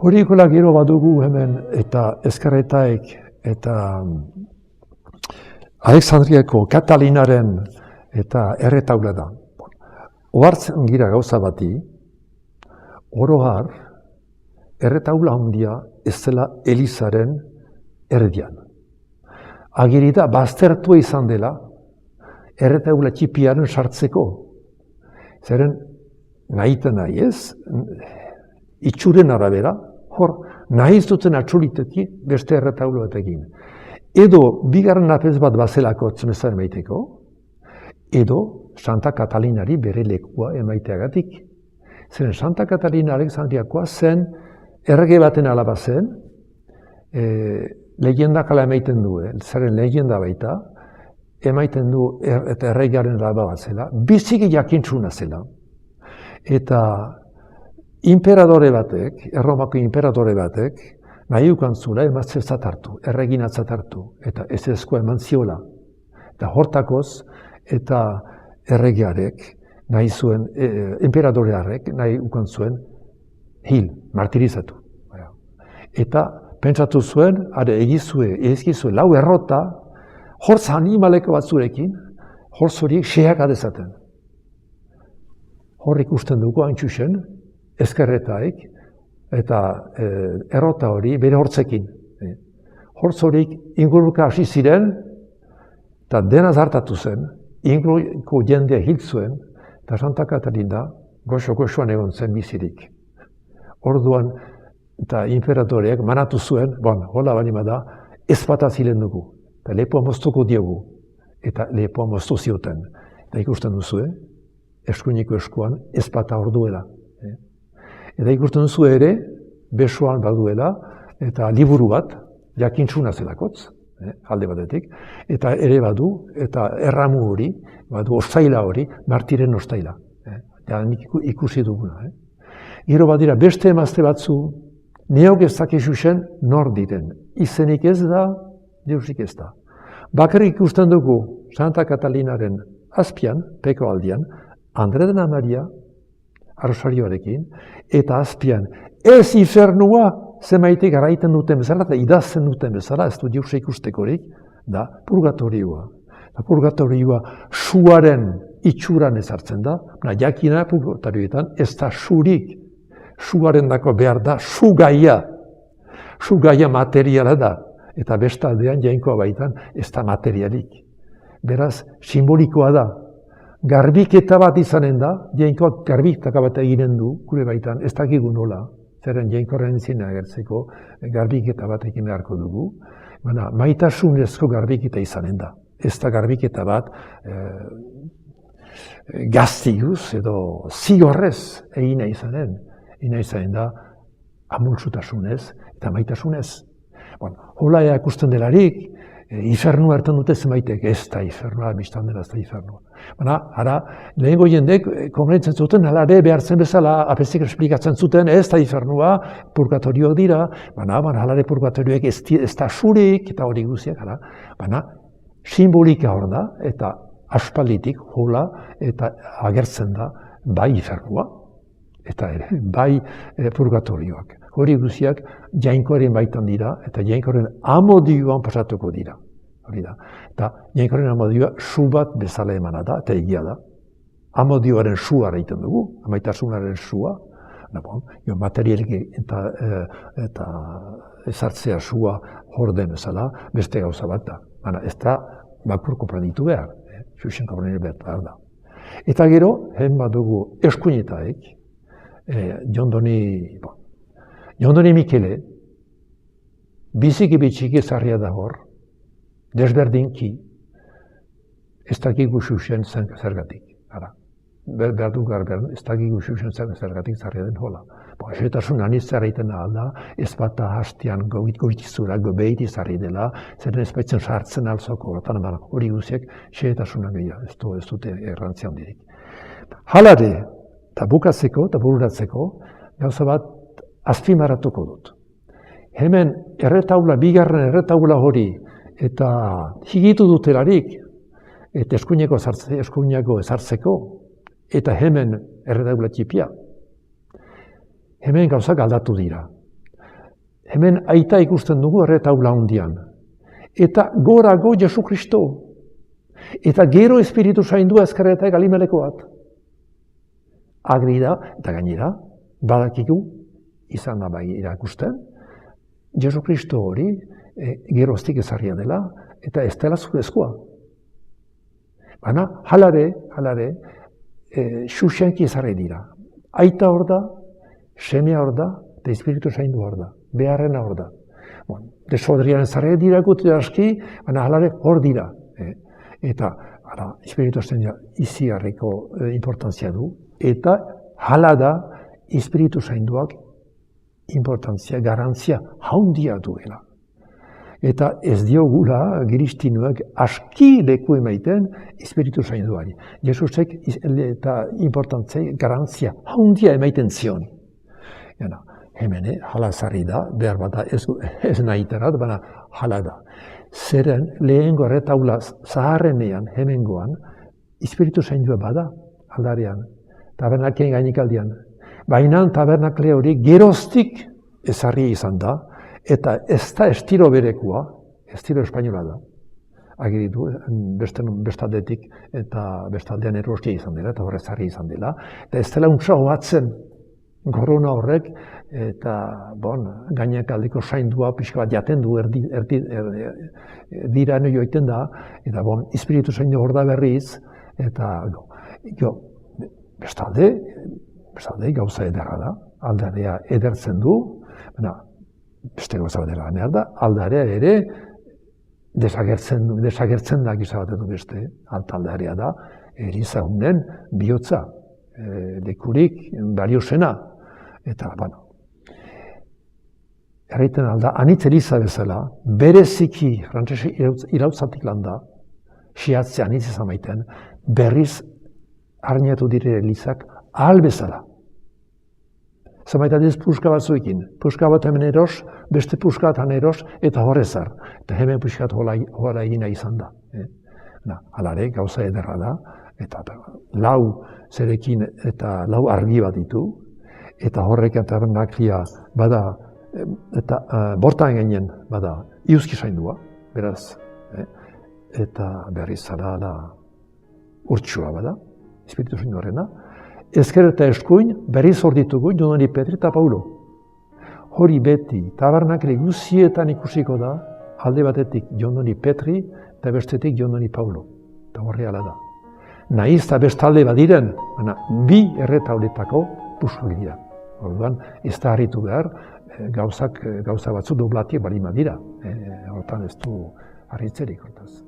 Horikola gero badugu hemen eta Ezkerretaek eta Alexandriako Katalinaren eta erretaula da. Ohartzen gira gauza bati, oro har, erretaula handia ez dela Elizaren erdian. Agiri da, baztertua izan dela, erretaula txipiaren sartzeko. Zeren, nahiten nahi ez, itxuren arabera, hor, nahi ez duten atxuliteki beste erretaula batekin. Edo, bigarren apez bat bazelako zemezaren maiteko, edo, Santa Katalinari bere lekua emaiteagatik. Zeren, Santa Katalina Alexandriakoa zen, errege baten alaba zen, legendak ala emaiten du, zeren legenda baita, emaiten du eta erregaren alaba bat zela, biziki jakintzuna zela. Eta imperadore batek, Erromako imperadore batek, nahi ukantzula emaztetzat hartu, erreginatzat hartu, eta ez ezkoa eman ziola. Eta hortakoz, eta erregearek, nahi zuen, imperadorearek, nahi ukantzuen, hil, martirizatu. Eta pentsatu zuen, egizue lau errota, hortz animaleko batzurekin, hortz horiek xeak adezaten. Hor ikusten dugu haintxusen, Ezkerretaek, eta errota hori bere hortzekin. Hortz horiek inguruka hasi ziren, eta dena zartatu zen, inguruko jendea hil zuen, eta Santa Katalina goxo-goxoan egon zen bizirik. Orduan, eta imperadoreak manatu zuen, hola banima da, ez bat azilen dugu, eta lepoa moztuko diogu, eta lepoa moztu zioten. Eta ikusten duzu, eskuineko eskuan ez bata hor duela. Eta ikusten duzu ere, besoan baduela, eta liburu bat, jakintzuna zelakotz, alde batetik, eta ere badu, eta erramu hori, badu ostaila hori, martiren ostaila. Ikusi duguna. Gero badira, beste emazte batzu, neok ez dakizuen nor diren. Izenik ez da, deusik ez da. Bakarrik ikusten dugu Santa Katalinaren azpian, peko aldian, Andre de Maria, arrosarioarekin, eta azpian, ez infernua, zemaitek araiten duten bezala, eta idazten duten bezala, ez du deusik ikustekorik, da purgatorioa. Purgatorioa suaren itxuran ezartzen da, jakina purgatorioetan ez da surik, suaren dako behar da, sugaia materiala da, eta bestaldean jainkoa baitan ez da materialik. Beraz, simbolikoa da, garbiketa bat izanen da, jainkoak garbiketa bat eginen du, gure baitan, ez dakigu nola, zeren jainkorren zina agertzeko garbiketa bat egin beharko dugu, maitasunezko garbiketa izanen da. Ez da garbiketa bat gaztiguz edo zigorrez egina izanen. Ina izanen da amultsutasunez eta maitasunez. Hola ikusten delarik, infernua hartan dute zemaitek, ez da infernua, biztan dela ez da infernua. Ara, lehengo jendek, konbrentzen zuten, alare behartzen bezala, apezik esplikatzen zuten, ez da infernua, purgatorioak dira, alare purgatorioak ez da surik, eta hori guziak, simbolika hor da, eta aspalditik, hola, eta agertzen da, bai infernua, eta ere, bai purgatorioak. Hori guziak jainkoaren baitan dira, eta jainkoaren amodioan pasatuko dira. Hori da. Eta jainkoaren amodioa su bat bezala emana da, eta egia da. Amodioaren sua egiten dugu, amaitasunaren sua. Materialik eta ezartzea sua hor den bezala, beste gauza bat da. Ez da bakur konprenitu behar, xuxen konprenitu behar da. Eta gero, hen bat dugu eskuinetaek, Jondoni Mikele, biziki bitxiki zarria da hor, desberdinki, ez dakigu xuxen zergatik. Behar du garberan, ez dakigu xuxen zergatik zarria den hola. Esetasun aniz zerraiten alda, ez bat da hastian goitizura, gobeiti zarri dela, zeren ez baitzen sartzen alzoko, hori guziek, esetasun gehiago, ez dute errantzia handirik. Halare, eta bukatzeko, eta bururatzeko, gauza bat azpimarratuko dut. Hemen bigarren erretaula hori, eta higitu dutelarik, eta eskuineko ezartzeko, eta hemen erretaula txipia. Hemen gauzak aldatu dira. hemen aita ikusten dugu erretaula handian. Eta gorago Jesu Kristo. Eta gero Espiritu Saindua ezkerretaik Alimeleko bat. Agri da, eta gainera, badakigu, izan da bai irakusten, Jesu Kristo hori geroztik ezarria dela, eta ez dela zurezkoa. Baina, halare, xuxenki ezarri dira. Aita hor da, semea hor da, eta Espiritu Saindu hor da, beharrena hor da. Desodrian ezarri dira gutu aski, baina halare hor dira. Eta, Espiritu Saindu iziarriko importantzia du, eta hala da Espiritu Sainduak importantzia, garantzia haundia duela. Eta ez diogula giristinuak aski leku emaiten Espiritu Sainduari. Jesusek eta importantzia, garantzia haundia emaiten zion. Hemen, hala zarri da, behar bada ez nahiterat, baina hala da. Zeren lehengo erretaula zaharrenean, hemengoan, Espiritu Saindua bada aldarean, tabernakleen gainikaldian. Baina tabernakle hori geroztik ezarri izan da, eta ez da estilo berekoa, estilo espainola da. Agiritu, bestaldetik eta bestaldean erostia izan dela, eta horrez ezarri izan dela. Eta ez dela untsa hoatzen korona horrek, eta gainakaldiko saindua pixka bat jaten du, dirano joiten da, eta Espiritu Saindu hor da berriz, eta bestalde gauza ederra da, aldarea edertzen du, beste gauza ederra behar da, aldarea ere desagertzen da gisa bat edo beste, aldarea da, erizagunen bihotza, lekurik baliosena, eta, erraiten alda, anitz Eliza bezala, bereziki frantzese irautzatik landa, siatze anitz izan maiten, berriz harriatu dire Elizak ahal bezala. Zamaitatiz puska batzuekin, puska bat hemen eros, beste puska bat han eros, eta horrezar. Eta hemen puska bat hola egina izan da. Halare, gauza ederra da, eta lau zerekin eta lau argi bat ditu, eta horrek tabernaklia bada, eta bortan gainen bada iuzki saindua, beraz, eta berriz zara da urtsua bada, Espiritu Saindu horrena. Ezker eta eskuin berriz hor ditugu Jononi Petri eta Paulo. Hori beti tabernakle guzietan ikusiko da, alde batetik Jononi Petri eta bestetik Jononi Paulo. Eta horri ala da. Nahiz eta bestalde badiren, bi erretauletako puskak dira. Orduan, ez da harritu behar, gauza batzu doblatiek balima dira. Hortan ez du harritzerik, hortaz.